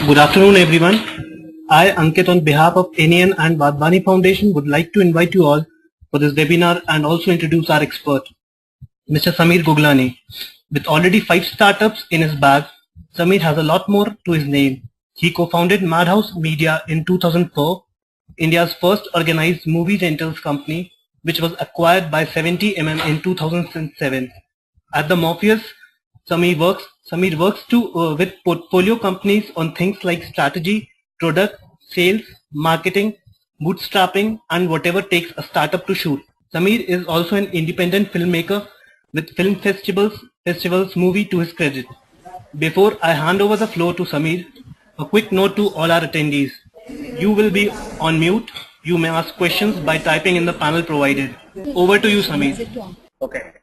Good afternoon, everyone. I, Ankit, on behalf of NEN and Wadhwani Foundation, would like to invite you all for this webinar and also introduce our expert, Mr. Samir Guglani. With already 5 startups in his bag, Samir has a lot more to his name. He co-founded Madhouse Media in 2004, India's first organized movie rentals company, which was acquired by 70mm in 2007. At the Morpheus, Samir works with portfolio companies on things like strategy, product, sales, marketing, bootstrapping, and whatever takes a startup to shoot. Samir is also an independent filmmaker with film festivals movie to his credit. Before I hand over the floor to Samir, a quick note to all our attendees. You will be on mute. You may ask questions by typing in the panel provided. Over to you, Samir. Okay.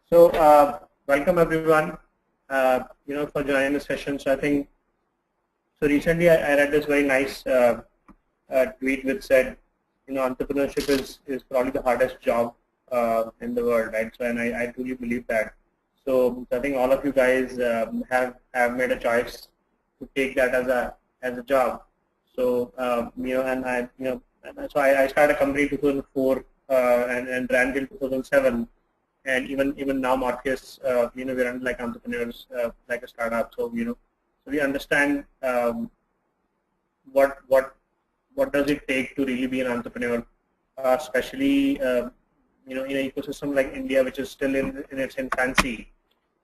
So, welcome everyone, for joining the session. So I think, so recently I read this very nice tweet which said, entrepreneurship is probably the hardest job in the world, right? So, and I truly believe that. So I think all of you guys have made a choice to take that as a job. So, so I started a company in 2004 and ran till 2007. And even now, Morpheus, we run like entrepreneurs, like a startup. So so we understand what does it take to really be an entrepreneur, especially in an ecosystem like India, which is still in its infancy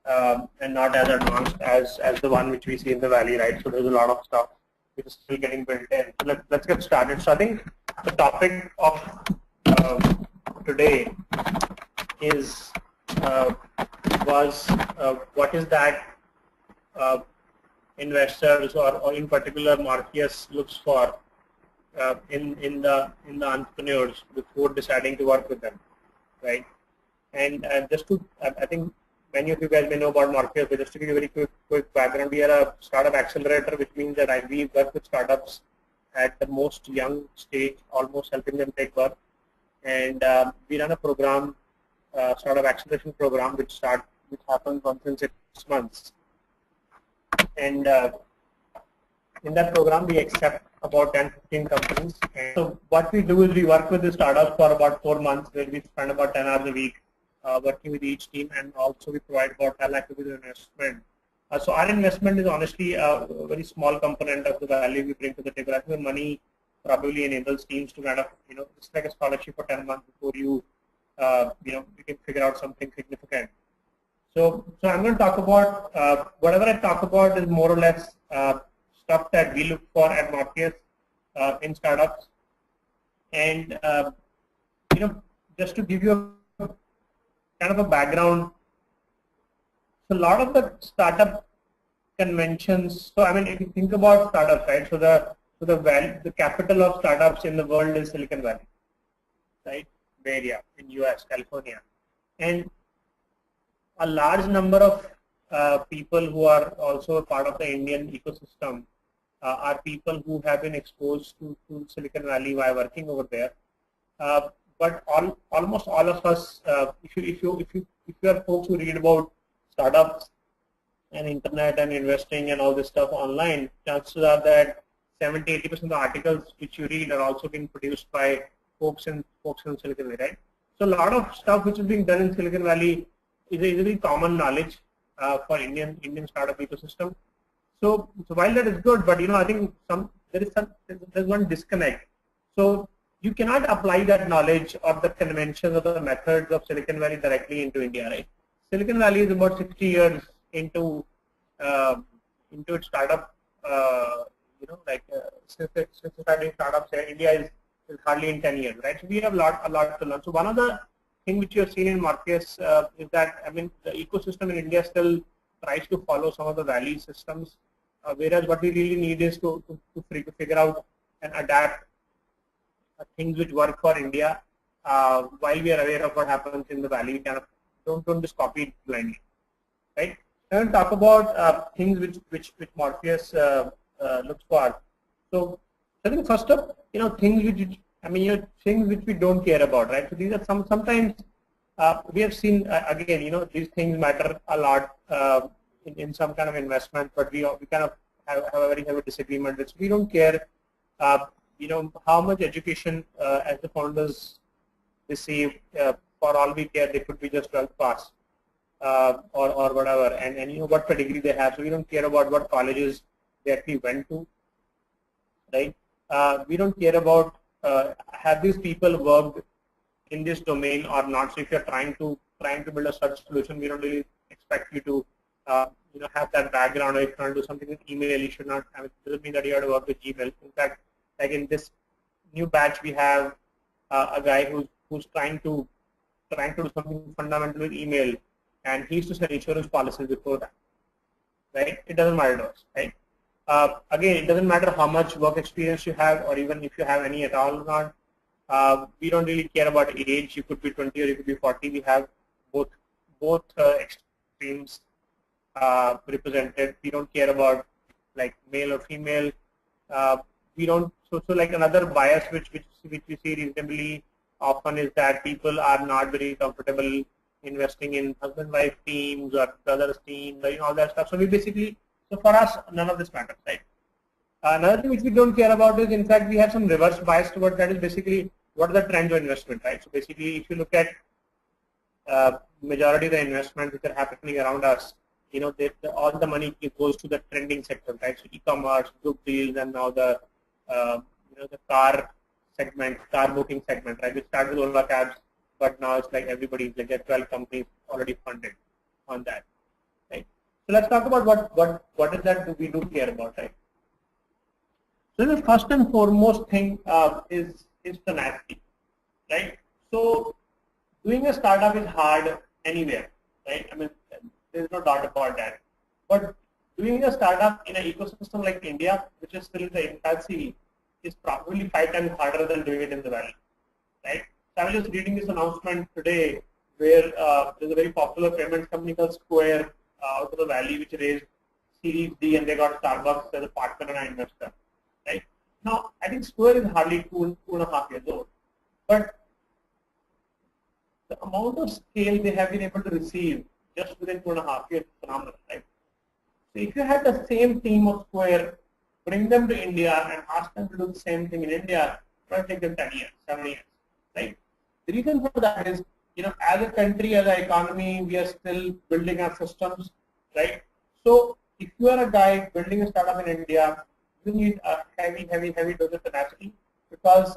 and not as advanced as the one which we see in the valley, right? So there's a lot of stuff which is still getting built in. So let's get started. So I think the topic of today is what is that investors or in particular Morpheus looks for in the entrepreneurs before deciding to work with them, right? And just to, I think many of you guys may know about Morpheus, but just to give you a very quick background, we are a startup accelerator, which means that we work with startups at the most young stage, almost helping them take birth. And we run a program, startup acceleration program, which happens once in 6 months. And in that program, we accept about 10-15 companies. And so what we do is we work with the startups for about 4 months, where we spend about 10 hours a week working with each team, and also we provide about 10 lakh rupees investment. So our investment is honestly a very small component of the value we bring to the table. I think the money probably enables teams to kind of, it's like a scholarship for 10 months before you you can figure out something significant. So I'm going to talk about, whatever I talk about is more or less stuff that we look for at Morpheus in startups. And, just to give you a kind of a background, so a lot of the startup conventions, so I mean, if you think about startups, right, so the capital of startups in the world is Silicon Valley, right? Bay Area in US, California, and a large number of people who are also a part of the Indian ecosystem are people who have been exposed to Silicon Valley while working over there. But almost all of us, if you are folks who read about startups and internet and investing and all this stuff online, chances are that 70-80% of the articles which you read are also being produced by folks in Silicon Valley, right? So a lot of stuff which is being done in Silicon Valley is a very common knowledge for Indian startup ecosystem. So while that is good, but I think there's one disconnect. So you cannot apply that knowledge or the conventions or the methods of Silicon Valley directly into India, right? Silicon Valley is about 60 years into its startup, since it started startups, India is hardly in 10 years, right? So we have a lot to learn. So one of the things which you have seen in Morpheus is that, I mean, the ecosystem in India still tries to follow some of the Valley systems, whereas what we really need is to figure out and adapt things which work for India while we are aware of what happens in the Valley. Kind of don't just copy it blindly, right? Then we'll talk about things which Morpheus looks for. So I think first up, things which things which we don't care about, right? So these are sometimes we have seen again, these things matter a lot in some kind of investment, but we kind of have a very heavy disagreement with. So we don't care, how much education as the founders receive. For all we care, they could be just 12th pass or whatever, and what pedigree they have. So we don't care about what colleges they actually went to, right? We don't care about have these people worked in this domain or not. So if you're trying to build a search solution, we don't really expect you to have that background. Or if you're trying to do something with email, you should not have it. Doesn't mean that you have to work with Gmail. In fact, like in this new batch, we have a guy who's trying to do something fundamental with email, and he used to sell insurance policies before that, right? It doesn't matter to us, right? Again, it doesn't matter how much work experience you have, or even if you have any at all or not. We don't really care about age. You could be 20 or you could be 40. We have both extremes represented. We don't care about like male or female. We don't. So like another bias which we see reasonably often is that people are not very comfortable investing in husband-wife teams or brothers teams, or all that stuff. So we basically, so for us, none of this matters, right? Another thing which we don't care about is, in fact, we have some reverse bias towards that. Is basically what are the trends of investment, right? So basically, if you look at majority of the investments which are happening around us, all the money goes to the trending sector, right? So e-commerce, group deals, and now the the car segment, car booking segment, right? We started with Ola Cabs, but now it's like everybody's like there are 12 companies already funded on that, right? So let's talk about what is that we do care about, right? So the first and foremost thing is tenacity, right? So doing a startup is hard anywhere, right? I mean, there's no doubt about that. But doing a startup in an ecosystem like India, which is still in the infancy, is probably 5 times harder than doing it in the valley, right? So I was just reading this announcement today where there's a very popular payments company called Square out of the valley, which raised Series D, and they got Starbucks as a partner and an investor, right? Now, I think Square is hardly two and a half years old, but the amount of scale they have been able to receive just within 2.5 years is phenomenal, right? So if you had the same team of Square, bring them to India and ask them to do the same thing in India, it might take them 10 years, 7 years, right? The reason for that is, as a country, as an economy, we are still building our systems, right? So if you are a guy building a startup in India, you need a heavy dose of tenacity, because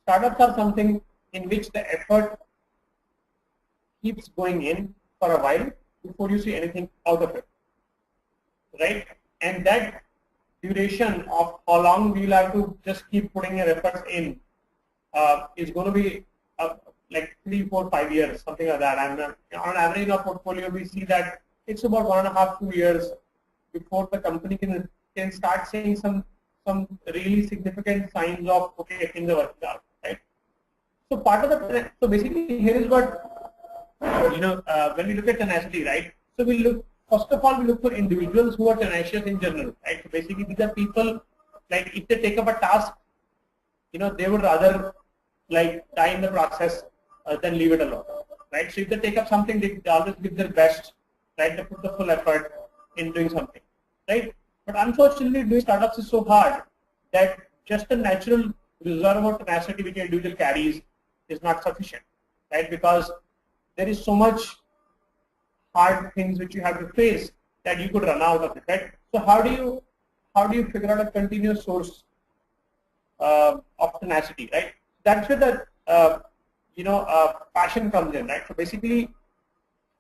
startups are something in which the effort keeps going in for a while before you see anything out of it, right? And that duration of how long we'll have to just keep putting your efforts in is going to be like 3, 4, 5 years, something like that. And on average in our portfolio, we see that it's about 1.5 to 2 years before the company can start seeing some really significant signs of, okay, things are working out, right? So part of the, so basically here is what, when we look at tenacity, right? So we look, first of all, we look for individuals who are tenacious in general, right? So basically these are people, like if they take up a task, they would rather like die in the process than leave it alone, right? So if they take up something, they always give their best, right? They put the full effort in doing something, right? But unfortunately, doing startups is so hard that just the natural reserve of tenacity which an individual carries is not sufficient, right? Because there is so much hard things which you have to face that you could run out of it, right? So how do you figure out a continuous source of tenacity, right? That's where the passion comes in, right? So basically,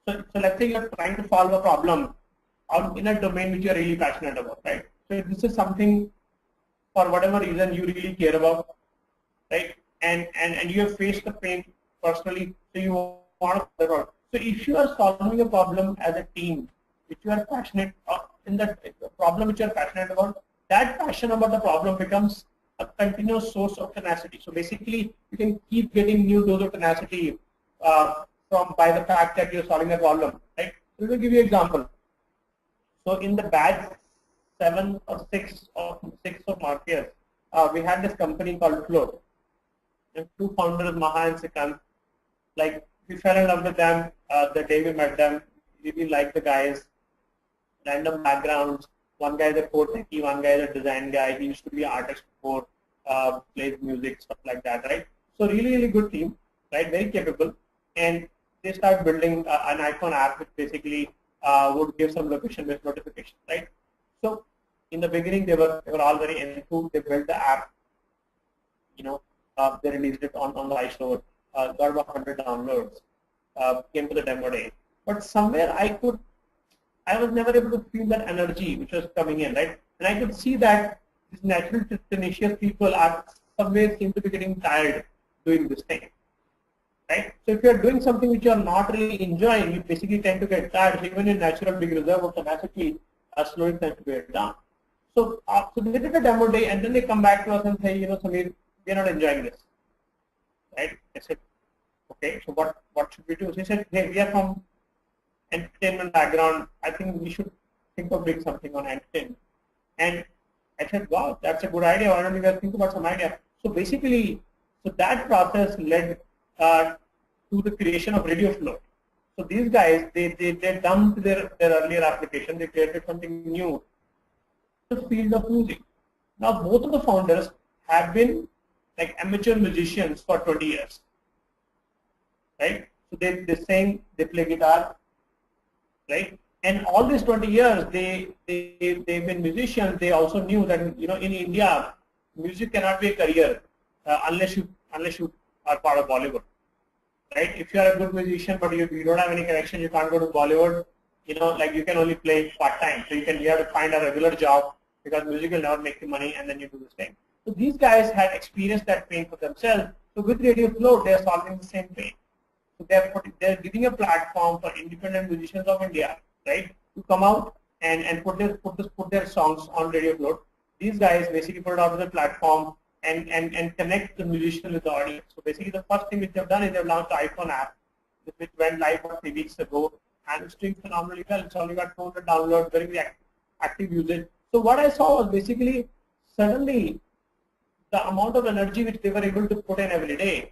so let's say you're trying to solve a problem in a domain which you're really passionate about, right? So this is something, for whatever reason, you really care about, right? And you have faced the pain personally, so you want to figure out. So if you are solving a problem as a team, which you are passionate in the problem which you are passionate about, that passion about the problem becomes a continuous source of tenacity. So basically, you can keep getting new dose of tenacity by the fact that you're solving a problem, right? So let me give you an example. So in the batch 7 or 6 of Marquez, we had this company called Float. The 2 founders, Maha and Sikand, like we fell in love with them the day we met them. We really liked the guys, random backgrounds, One guy is a code techie, one guy is a design guy. He used to be an artist before, plays music, stuff like that, right? So really good team, right? Very capable, and they start building an iPhone app which basically would give some location-based notification, right? So in the beginning, they were all very enthused. They built the app, they released it on the iStore, got about 100 downloads, came to the demo day. But somewhere I was never able to feel that energy which was coming in, right? And I could see that these natural tenacious people are somewhere seem to be getting tired doing this thing, right? So if you are doing something which you are not really enjoying, you basically tend to get tired. So even in natural big reserve of tenacity, slowly tends to get down. So they did a demo day, and then they come back to us and say, Samir, we are not enjoying this, right? I said, okay, so what should we do? So he said, hey, we are from entertainment background. I think we should think of doing something on entertainment. And I said, wow, that's a good idea. Why don't you guys think about some idea? So basically, that process led to the creation of Radio Float. So these guys, they dumped their earlier application. They created something new, the field of music. Now both of the founders have been like amateur musicians for 20 years, right? So they sing, they play guitar, right? And all these 20 years, they've been musicians. They also knew that in India, music cannot be a career unless you are part of Bollywood, right? If you are a good musician but you don't have any connection, you can't go to Bollywood. Like you can only play part time. So you have to find a regular job because music will never make you money, and then you do this thing. So these guys had experienced that pain for themselves. So with Radio Float, they are solving the same pain. So they're giving a platform for independent musicians of India, right, to come out and put their songs on Radio Float. These guys basically put it out on the platform and connect the musician with the audience. So basically, the first thing which they've done is they've launched the iPhone app, which went live about 3 weeks ago, and it's doing phenomenally well. It's only got 200 downloads, very active usage. So what I saw was basically suddenly the amount of energy which they were able to put in every day,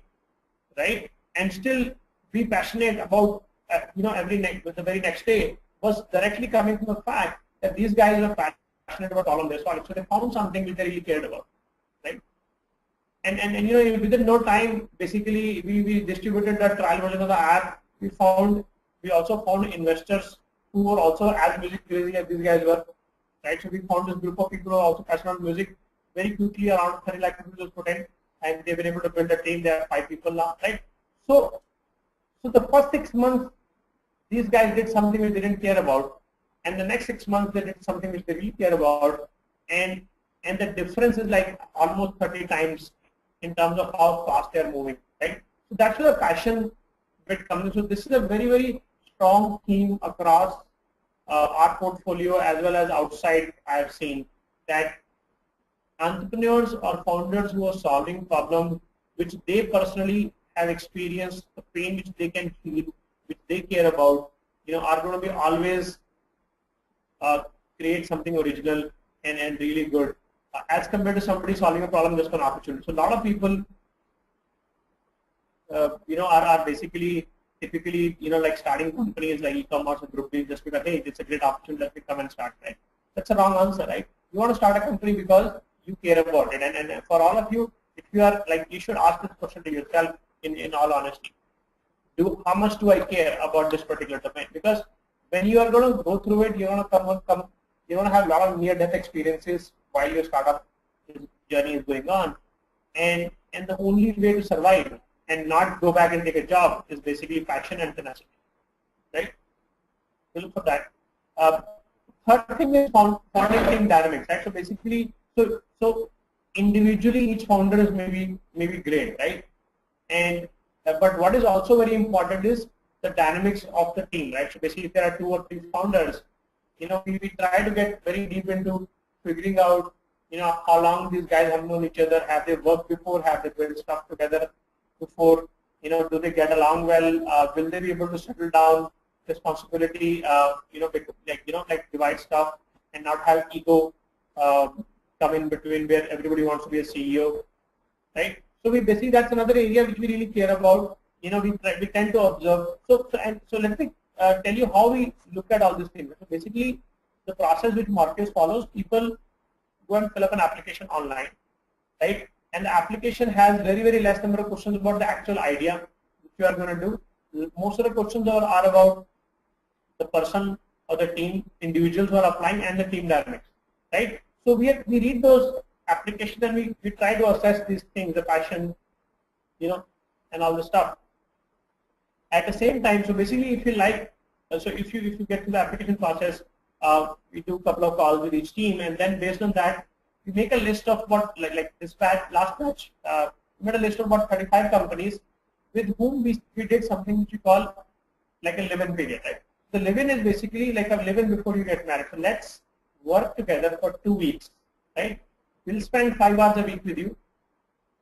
right, and still be passionate about the very next day was directly coming from the fact that these guys were passionate about all of this. So they found something which they really cared about, right? And within no time, basically we distributed the trial version of the app. We also found investors who were also as music crazy as these guys were, right? So we found this group of people who are also passionate about music. Very quickly, around 30 lakh people was put in, and they've been able to build a team. There are 5 people now, right? So the first 6 months, these guys did something which they didn't care about, and the next 6 months they did something which they really care about, and the difference is like almost 30 times in terms of how fast they are moving, right? So that's where the passion bit comes in. So this is a very strong theme across our portfolio as well as outside. I have seen that entrepreneurs or founders who are solving problems which they personally have experienced, the pain which they can feel, which they care about, are going to be always create something original and really good as compared to somebody solving a problem just for an opportunity. So a lot of people, are basically typically, like starting companies like e-commerce or group just because, hey, it's a great opportunity, let me come and start, right? That's a wrong answer, right? You want to start a company because you care about it, and for all of you, if you are like, you should ask this question to yourself in all honesty. How much do I care about this particular domain? Because when you are going to go through it, you're going to you're going to have a lot of near-death experiences while your startup journey is going on, and the only way to survive and not go back and take a job is basically passion and tenacity, right? So look for that. Third thing is founding team dynamics, right? So basically, so individually each founder is maybe great, right? And but what is also very important is the dynamics of the team, right? So basically, if there are 2 or 3 founders, we try to get very deep into figuring out, how long these guys have known each other, have they worked before, have they built stuff together before, do they get along well, will they be able to settle down responsibility, like divide stuff and not have ego come in between where everybody wants to be a CEO, right? So basically that's another area which we really care about. We tend to observe. So let me tell you how we look at all these things. So basically, the process which Morpheus follows, people go and fill up an application online, right? And the application has very less number of questions about the actual idea which you are going to do. Most of the questions are about the person or the team, individuals who are applying, and the team dynamics, right? So we read those applications and we try to assess these things, the passion, you know, and all the stuff. At the same time, so basically, if you like, so if you get to the application process, we do a couple of calls with each team, and then based on that, we make a list of what, like this batch, last batch, we made a list of about 35 companies with whom we did something which we call like a live-in period, right? The live-in is basically like a live-in before you get married. So let's work together for 2 weeks, right? We'll spend 5 hours a week with you.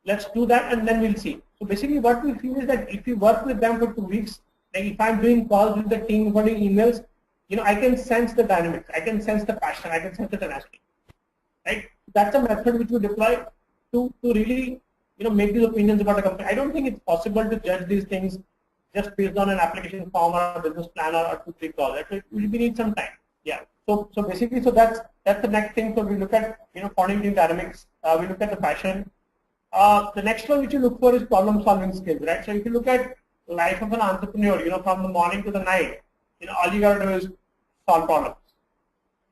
Let's do that, and then we'll see. So basically, what we feel is that if you work with them for 2 weeks, like if I'm doing calls with the team, if I'm doing emails, you know, I can sense the dynamics, I can sense the passion, I can sense the tenacity, right? That's a method which we deploy to really, you know, make these opinions about a company. I don't think it's possible to judge these things just based on an application form or a business plan or 2-3 calls. We need some time. Yeah. So basically, so that's the next thing. So we look at, you know, founding team dynamics. We look at the passion. The next one which you look for is problem solving skills, right? So if you look at life of an entrepreneur, you know, from the morning to the night, you know, all you got to do is solve problems,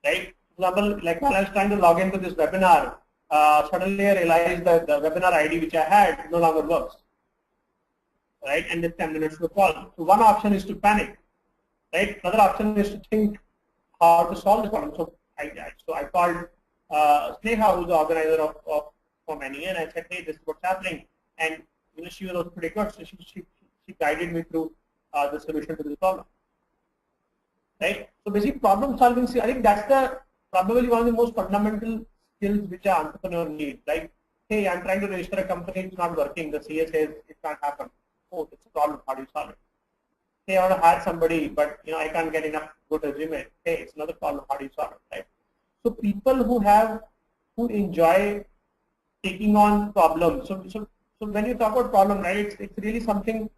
right? For example, like when I was trying to log into this webinar, suddenly I realized that the webinar ID which I had no longer works, right? And it's 10 minutes to call. So one option is to panic, right? Another option is to think how to solve the problem. So I called Sneha, who's the organizer of NEN. I said, hey, this is what's happening, and you know, she was pretty good. So she guided me through the solution to this problem, right? So basically, problem solving. I think that's probably one of the most fundamental skills which an entrepreneur needs. Like, hey, I'm trying to register a company, it's not working. The CA says it can't happen. Oh, it's a problem. How do you solve it? Hey, I want to hire somebody, but you know, I can't get enough good resume. Hey, it's another problem. How do you solve it? Right? So people who enjoy taking on problems. So when you talk about problem, right, it's really something,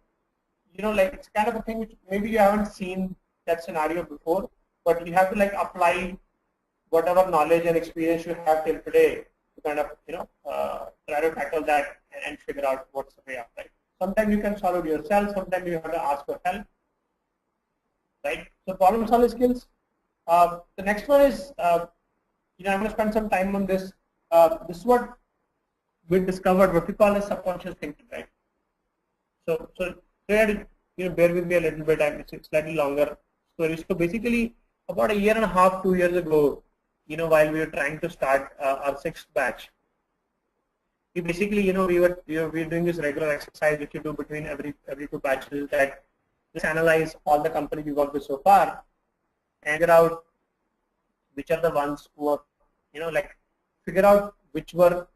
you know, like it's kind of a thing which maybe you haven't seen that scenario before, but you have to like apply whatever knowledge and experience you have till today to kind of, you know, try to tackle that and figure out what's the way out, right? Sometimes you can solve it yourself, sometimes you have to ask for help, right? So problem solving skills. The next one is, you know, I'm going to spend some time on this. This is what we discovered, what we call as subconscious thinking, right? So here, you know, bear with me a little bit. It's slightly longer story. So basically, about a year and a half, 2 years ago, you know, while we were trying to start our 6th batch, we basically, you know, we were doing this regular exercise which you do between every 2 batches, that let's analyze all the companies we worked with so far and figure out which are the ones who are, you know, like figure out which ones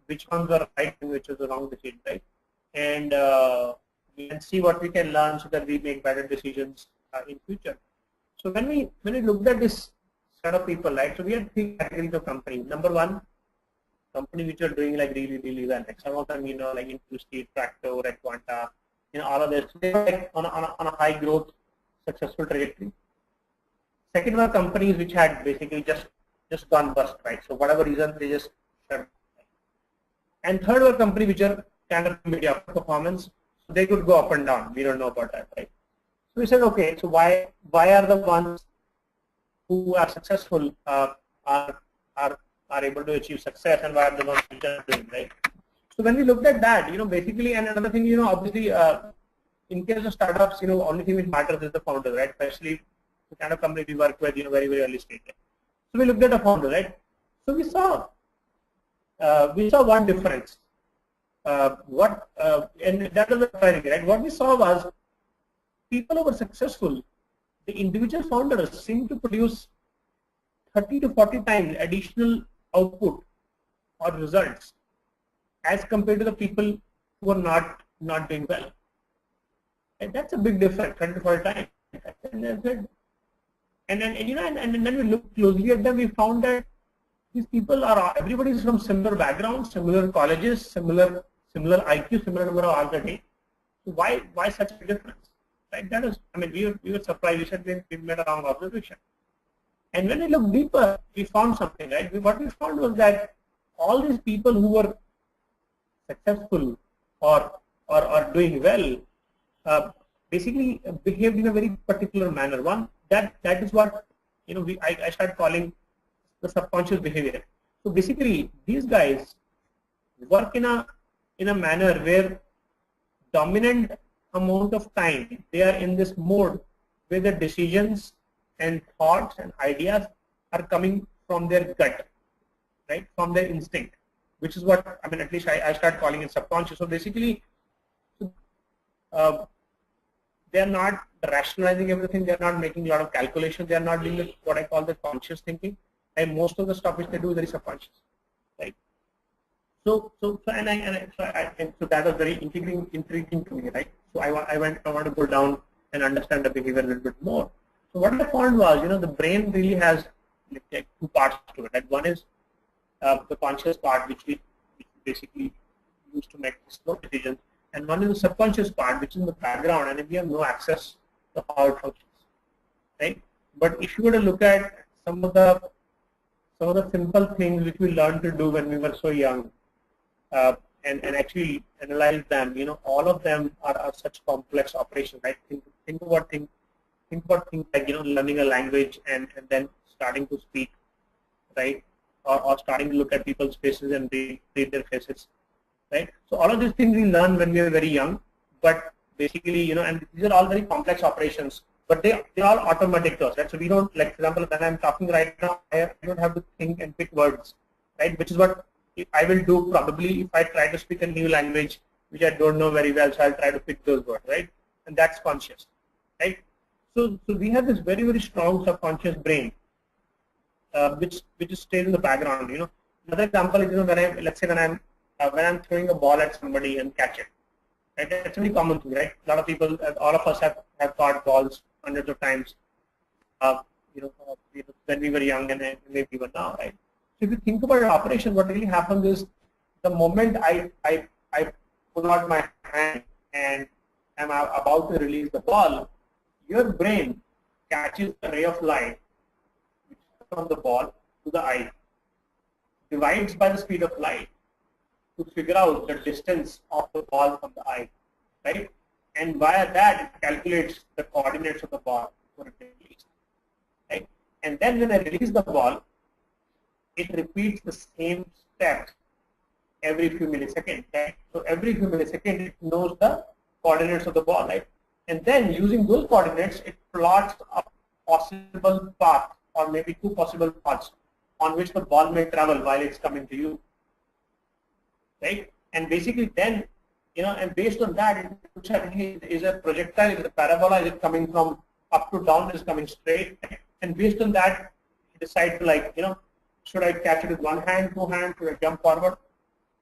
were right and which was the wrong decision, right? And we can see what we can learn so that we make better decisions in future. So when we looked at this set of people, right? So we had 3 categories of companies. Number 1, company which are doing like really well. Like some of them, you know, like Industry, Tractor, Quanta, you know, all of this. They're like on a high growth, successful trajectory. Second were companies which had basically just gone bust, right? So whatever reason, they just shut. And third were companies which are kind of mediocre performance. So they could go up and down. We don't know about that, right? So we said, okay, so why are the ones who are successful are able to achieve success, and why are the ones which are doing, right? So when we looked at that, you know, basically, and another thing, you know, obviously, in case of startups, you know, only thing which matters is the founder, right? Especially the kind of company we work with, you know, very early stage. So we looked at a founder, right? So we saw one difference. And that was surprising, right? What we saw was people who were successful, the individual founders seem to produce 30 to 40 times additional output or results as compared to the people who are not doing well. And that's a big difference, 30 to 40 times. And then we looked closely at them, we found that these people everybody is from similar backgrounds, similar colleges, similar IQ, similar number of hours a day. So why such a difference? Right? That is, I mean, we were surprised. We said we made a wrong observation. And when we look deeper, we found something, right? What we found was that all these people who were successful or doing well basically behaved in a very particular manner. One that is what I started calling the subconscious behavior. So basically, these guys work in a manner where dominant amount of time they are in this mode where the decisions and thoughts and ideas are coming from their gut, right, from their instinct, which is what at least I start calling it subconscious. So basically, they are not rationalizing everything. They are not making a lot of calculations. They are not doing what I call the conscious thinking. And most of the stuff which they do is very subconscious, right? So that was very intriguing to me, right? So I want to go down and understand the behavior a little bit more. So what I found was, the brain really has like two parts to it. Like one is the conscious part, which we basically use to make slow decisions, and one is the subconscious part, which is in the background, and we have no access to how it functions, right? But if you were to look at some of the simple things which we learned to do when we were so young, and actually analyze them, all of them are such complex operations, right? Think about things like learning a language and then starting to speak, right? Or starting to look at people's faces and read their faces, right? So all of these things we learn when we are very young, but basically, and these are all very complex operations, but they're all automatic to us, right? So we don't, like for example, when I'm talking right now, I don't have to think and pick words, right? Which is what I will do probably if I try to speak a new language which I don't know very well, so I'll try to pick those words, right? And that's conscious, right? So we have this very, very strong subconscious brain, which stays in the background. Another example is when I'm throwing a ball at somebody and catch it, right? That's a very common thing, right? A lot of people, all of us have caught balls hundreds of times, when we were young and maybe even now, right? So if you think about an operation, what really happens is the moment I pull out my hand and I'm about to release the ball, your brain catches a ray of light from the ball to the eye, divides by the speed of light to figure out the distance of the ball from the eye, right? And via that, it calculates the coordinates of the ball for it to be released, right? And then when I release the ball, it repeats the same steps every few milliseconds, right? So every few milliseconds, it knows the coordinates of the ball, right? And then using those coordinates, it plots a possible path or maybe two possible paths on which the ball may travel while it's coming to you, right? And basically then, and based on that, it looks at, hey, is a projectile, is a parabola, is it coming from up to down, is it coming straight? And based on that, you decide to should I catch it with one hand, two hands, should I jump forward,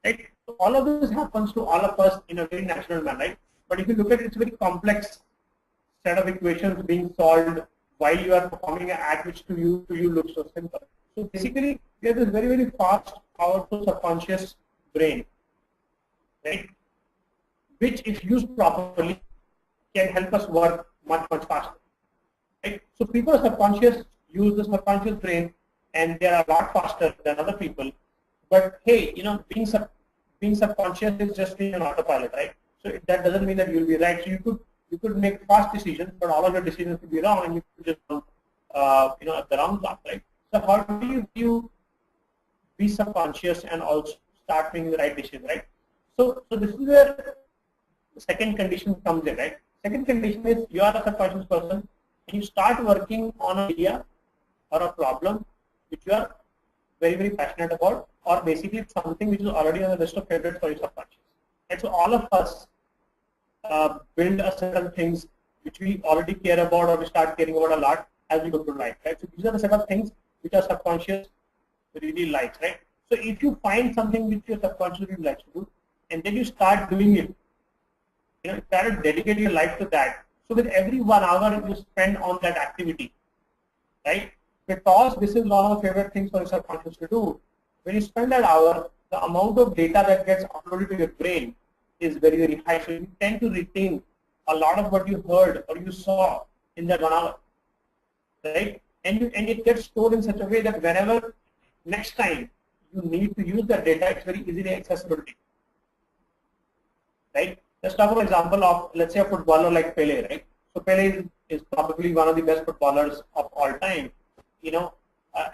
right? So all of this happens to all of us in a very natural manner, right? But if you look at it, it's a very complex set of equations being solved while you are performing an act which to you looks so simple. So basically, we have this very, very fast, powerful subconscious brain, right? Which, if used properly, can help us work much, much faster, right? So people are subconscious, use the subconscious brain, and they are a lot faster than other people. But hey, being subconscious is just being an autopilot, right? So that doesn't mean that you'll be right. So you could make fast decisions, but all of your decisions could be wrong, and you could just at the wrong path, right? So how do you be subconscious and also start making the right decision, right? So this is where the second condition comes in, right? Second condition is you are a subconscious person, and you start working on an idea or a problem which you are very, very passionate about, or basically something which is already on the list of favorites for your subconscious. And so all of us build a certain things which we already care about or we start caring about a lot as we go through life, right? So these are the set of things which our subconscious really likes, right? So if you find something which your subconscious really likes to do, and then you start doing it, start to dedicate your life to that. So with every 1 hour you spend on that activity, right? Because this is one of the favorite things for your subconscious to do. When you spend that hour, the amount of data that gets uploaded to your brain is very, very high. So you tend to retain a lot of what you heard or you saw in that 1 hour, right? and it gets stored in such a way that whenever next time you need to use that data, it's very easily accessible to you. Right? Let's talk about example of, let's say, a footballer like Pele, right? So Pele is probably one of the best footballers of all time.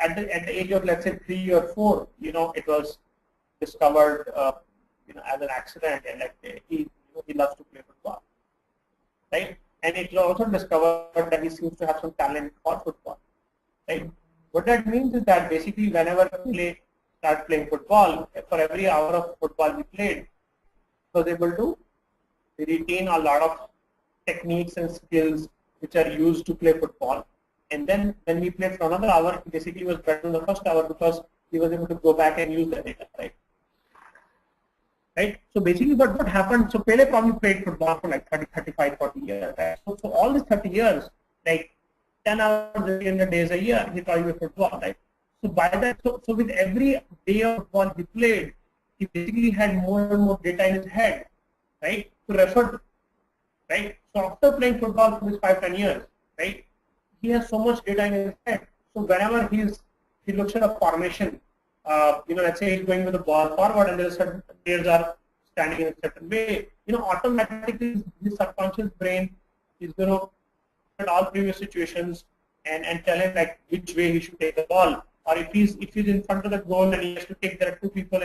At the age of, let's say, 3 or 4, it was discovered, as an accident, and like he loves to play football, right? And it was also discovered that he seems to have some talent for football, right? What that means is that basically whenever Pele started playing football, for every hour of football he played, he was able to retain a lot of techniques and skills which are used to play football. And then when we played for another hour, he basically was better in the first hour because he was able to go back and use the data, right? Right? So basically what happened, so Pele probably played football for like 30, 35, 40 years. Right? So for all these 30 years, like 10 hours, 300 days a year, he probably played football, right? So by that, so with every day of football he played, he basically had more and more data in his head, right? To refer to, right? So after playing football for these 5-10 years, right? He has so much data in his head. So whenever he looks at a formation, let's say he's going with the ball forward and there are certain players are standing in a certain way, automatically his subconscious brain is going to look at all previous situations and tell him like which way he should take the ball. Or if he's in front of the goal and he has to take, there are 2 people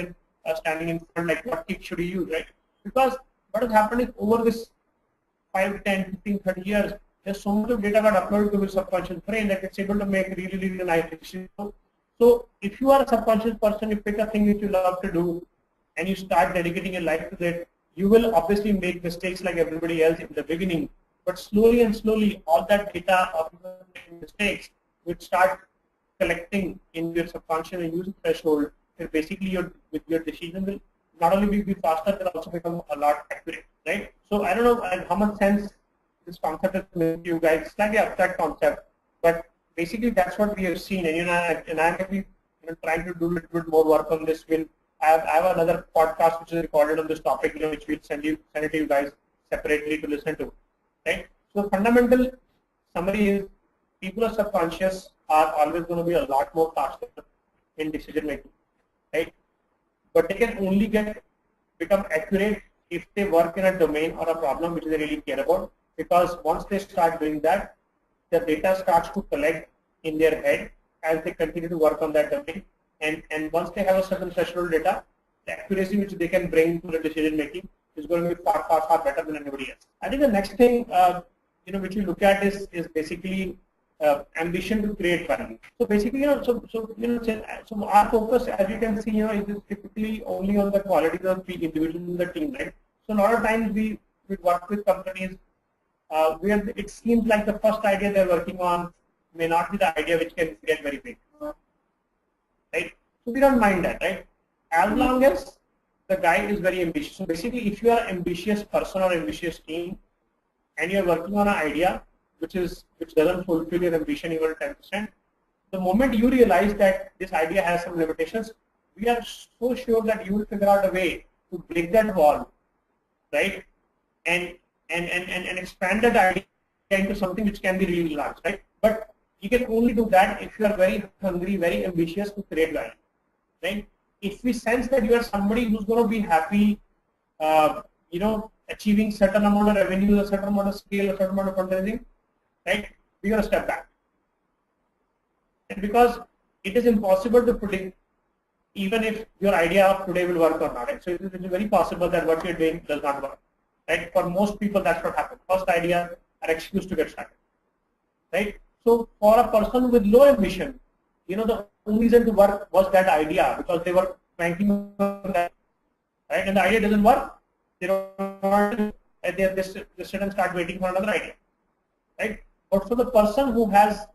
standing in front, like what kick should he use, right? Because what has happened is over this 5, 10, 15, 30 years, there's so much of data got uploaded to his subconscious brain that it's able to make really, really nice decisions. So if you are a subconscious person, you pick a thing which you love to do and you start dedicating your life to it, you will obviously make mistakes like everybody else in the beginning. But slowly and slowly, all that data of making mistakes will start collecting in your subconscious and user threshold. And basically, your decision will not only be faster, but also become a lot accurate, right? So I don't know how much sense this concept is to you guys. It's like an abstract concept, but basically that's what we have seen. And I may be trying to do a little bit more work on this. I have another podcast which is recorded on this topic, which we'll send it to you guys separately to listen to, right? So fundamental summary is people are subconscious are always going to be a lot more faster in decision making, right? But they can only become accurate if they work in a domain or a problem which they really care about. Because once they start doing that, the data starts to collect in their head as they continue to work on that domain. And once they have a certain threshold data, the accuracy which they can bring to the decision making is going to be far, far, far better than anybody else. I think the next thing which we look at is basically ambition to create value. So basically, so our focus, as you can see, is typically only on the qualities of the individuals in the team, right? So a lot of times we work with companies where it seems like the first idea they're working on may not be the idea which can get very big, right? So we don't mind that, right? As long as the guy is very ambitious. So basically, if you are an ambitious person or ambitious team, and you're working on an idea which doesn't fulfill your ambition even 10%, the moment you realize that this idea has some limitations, we are so sure that you will figure out a way to break that wall, right? And expand that idea into something which can be really large, right? But you can only do that if you are very hungry, very ambitious to create value, right? If we sense that you are somebody who's going to be happy, achieving certain amount of revenue, a certain amount of scale, a certain amount of fundraising, right? We're going to step back. And because it is impossible to predict even if your idea of today will work or not, right? So it is very possible that what you're doing does not work, right? For most people, that's what happens. First idea are excuse to get started, right? So for a person with low ambition, the only reason to work was that idea because they were banking on that, right? And the idea doesn't work, they don't, they sit and start waiting for another idea, right? But for the person who has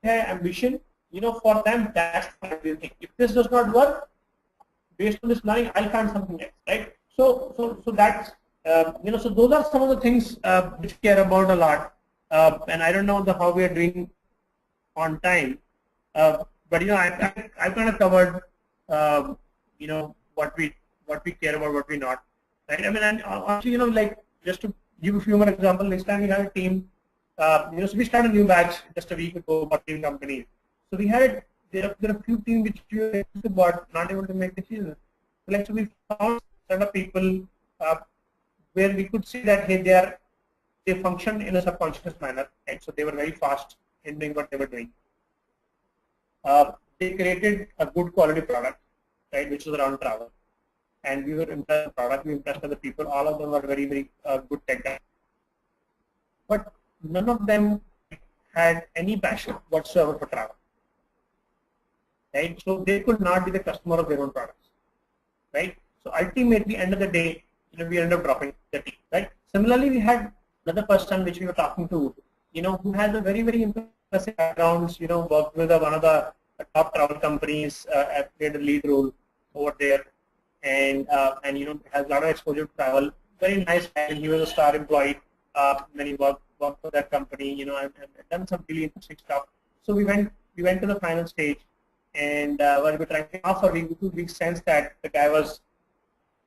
ambition, for them that's everything. If this does not work, based on this learning, I'll find something else, right? So that's so those are some of the things which we care about a lot. And I don't know how we are doing on time, but I've kind of covered what we care about, what we not, right? I mean, and actually, like just to give a few more examples, next time we have a team, so we started a new batch just a week ago, about 10 companies. So we had there are a few teams which we were able to, but not able to make decisions. So we found set of people where we could see that hey, they function in a subconscious manner, right? So they were very fast in doing what they were doing. They created a good quality product, right, which was around travel, and we were impressed with the product. We impressed with the people. All of them were very good tech guys, but none of them had any passion whatsoever for travel, right? So they could not be the customer of their own products, right? So ultimately, end of the day, we ended up dropping the team, right? Similarly, we had another person which we were talking to, who has a very impressive background, worked with one of the top travel companies, played a lead role over there, and has a lot of exposure to travel. Very nice guy, and he was a star employee. Then he worked for that company, and done some really interesting stuff. So we went to the final stage, and while we were trying to offer, we sensed that the guy was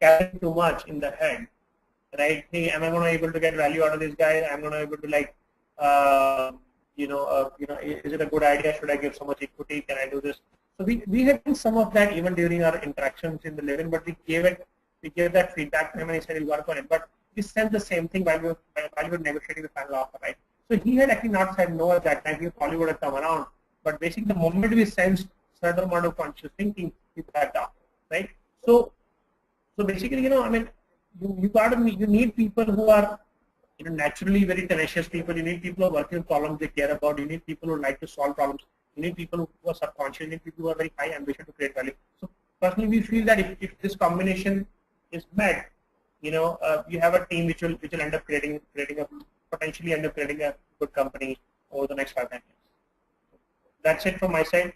carrying too much in the head, right? Hey, am I going to be able to get value out of this guy? I'm going to be able to like, is it a good idea? Should I give so much equity? Can I do this? So we had some of that even during our interactions in the living, but we gave that feedback to him, and he said he'll work on it. But we said the same thing while we were negotiating the final offer, right? So he had actually not said no at that time. He probably would have come around, but basically the moment we sensed certain amount of conscious thinking, we backed off, right? So basically, you need people who are naturally very tenacious people. You need people who are working on problems they care about. You need people who like to solve problems. You need people who are subconscious. You need people who are very high ambition to create value. So personally, we feel that if this combination is met, you have a team which will end up potentially creating a good company over the next 5-10 years. That's it from my side.